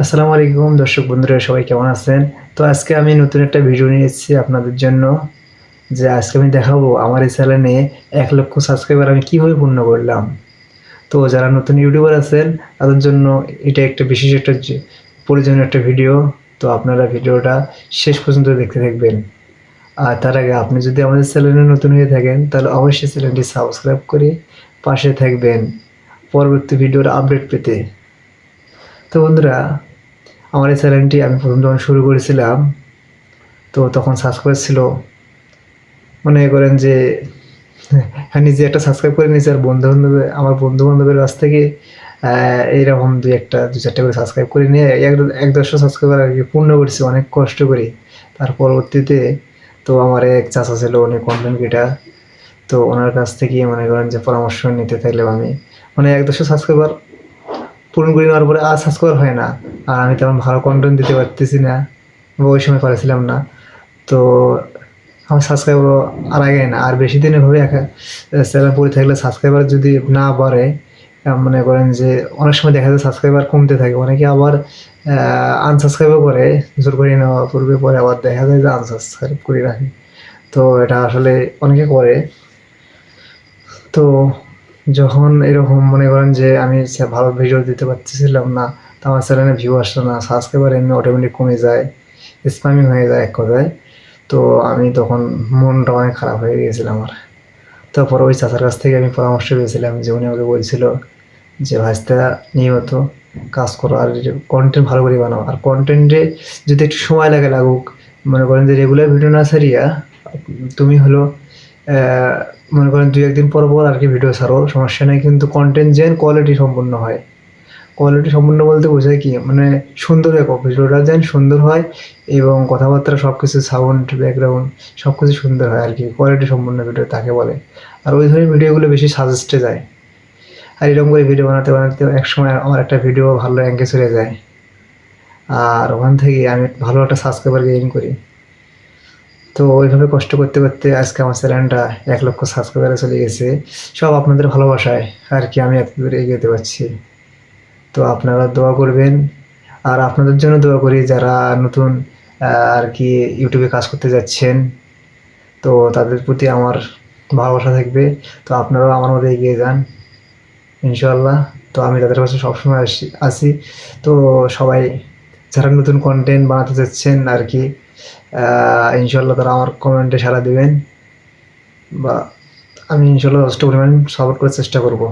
আসসালামু আলাইকুম দর্শক বন্ধুরা, সবাই কেমন আছেন? তো আজকে আমি নতুন একটা ভিডিও নিয়ে এসেছি আপনাদের জন্য। যে আজকে আমি দেখাবো আমার এই চ্যানেলে ১,০০,০০০ সাবস্ক্রাইবার আমি কিভাবে পূর্ণ করলাম। তো যারা নতুন ইউটিউবার আছেন তাদের জন্য এটা একটা বিশেষ একটা প্রয়োজনীয় একটা ভিডিও। তো আপনারা ভিডিওটা শেষ পর্যন্ত দেখতে থাকবেন। আর তার আগে আপনি যদি আমাদের চ্যানেলে নতুন হয়ে থাকেন তাহলে অবশ্যই চ্যানেলটি সাবস্ক্রাইব করে পাশে থাকবেন পরবর্তী ভিডিওর আপডেট পেতে। তো বন্ধুরা, আমার এই চ্যানেলটি আমি প্রথম যখন শুরু করেছিলাম, তো তখন সাবস্ক্রাইবার ছিল, মনে করেন যে হ্যাঁ, নিজে একটা সাবস্ক্রাইব করে নিয়েছি। আর আমার বন্ধু-বান্ধবের কাছ থেকে এইরকম ২-৪টা করে সাবস্ক্রাইব করে নিয়ে ১-১৫০ সাবস্ক্রাইবার আরকি পূর্ণ করেছি অনেক কষ্ট করে। তার পরবর্তীতে তো আমার এক চাচা ছিল, উনি কনটেন্ট ক্রিয়েটর। তো ওনার কাছ থেকে মনে করেন যে পরামর্শ নিতে থাকলাম আমি। মানে ১-১৫০ সাবস্ক্রাইবার পূরণ করে নেওয়ার পরে আর সাবস্ক্রাইবার হয় না। আর আমি তেমন ভালো কনটেন্ট দিতে পারতেছি না, বা ওই সময় পারছিলাম না। তো আমার সাবস্ক্রাইবারও আর আগায় না। আর বেশি দিন এভাবে চ্যানেল পড়ে থাকলে সাবস্ক্রাইবার যদি না বাড়ে, মনে করেন যে অনেক সময় দেখা যায় সাবস্ক্রাইবার কমতে থাকে। অনেকে আবার আনসাবস্ক্রাইবও করে, জোর করে নেওয়া পূর্বে পরে আবার দেখা যায় যে আনসাবস্ক্রাইব করে রাখে। তো এটা আসলে অনেকে করে। তো যখন এরকম মনে করেন যে আমি ভালো ভিডিও দিতে পারতেছিলাম না, তো আমার চ্যানেলে ভিউ আসতো না, সাবস্ক্রাইবার এমনি অটোমেটিক কমে যায়, স্প্যামিং হয়ে যায় এক কথায়। তো আমি তখন মনটা অনেক খারাপ হয়ে গিয়েছিল আমার। তারপর ওই চাচার কাছ থেকে আমি পরামর্শ পেয়েছিলাম, যে উনি আমাকে বলছিল যে ভাইস্তা নিয়মিত কাজ করো আর কন্টেন্ট ভালো করে বানাও। আর কন্টেন্টে যদি একটু সময় লাগুক, মনে করেন যে রেগুলার ভিডিও না ছাড়িয়া তুমি হলো মনে করেন ২-১ দিন পর পর আর কি ভিডিও ছাড়ো, সমস্যা নাই। কিন্তু কন্টেন্ট যেন কোয়ালিটি সম্পন্ন হয়। কোয়ালিটি সম্পন্ন বলতে বোঝায় কি, মানে সুন্দর হয়, ভিডিওটা যেন সুন্দর হয় এবং কথাবার্তা সব কিছু, সাউন্ড, ব্যাকগ্রাউন্ড সব কিছু সুন্দর হয় আর কি। কোয়ালিটি সম্পন্ন ভিডিও তাকে বলে। আর ওই ধরনের ভিডিওগুলো বেশি সাজেস্টে যায়। আর এরকম করে ভিডিও বানাতে বানাতে একসময় আমার একটা ভিডিও ভালো র্যাঙ্কে চলে যায়। আর ওখান থেকে আমি ভালো একটা সাবস্ক্রাইবার গেইন করি। তো ওইভাবে কষ্ট করতে করতে আজকে আমার চ্যানেলটা ১,০০,০০০ সাবস্ক্রাইবারে চলে গেছে। সব আপনাদের ভালোবাসায় আর কি আমি এত দূর এগিয়ে যেতে পারছি। তো আপনারা দোয়া করবেন। আর আপনাদের জন্য দোয়া করি যারা নতুন আর কি ইউটিউবে কাজ করতে যাচ্ছেন। তো তাদের প্রতি আমার ভালোবাসা থাকবে। তো আপনারাও আমার মতো এগিয়ে যান ইনশাআল্লাহ। তো আমি তাদের পাশে সবসময় আছি। তো সবাই যারা নতুন কন্টেন্ট বানাতে চাচ্ছেন আর কি, ইনশাআল্লাহ তারা আমার কমেন্টে সাড়া দিবেন, বা আমি ইনশাআল্লাহ যথেষ্ট পরিমাণ সাপোর্ট করার চেষ্টা করব।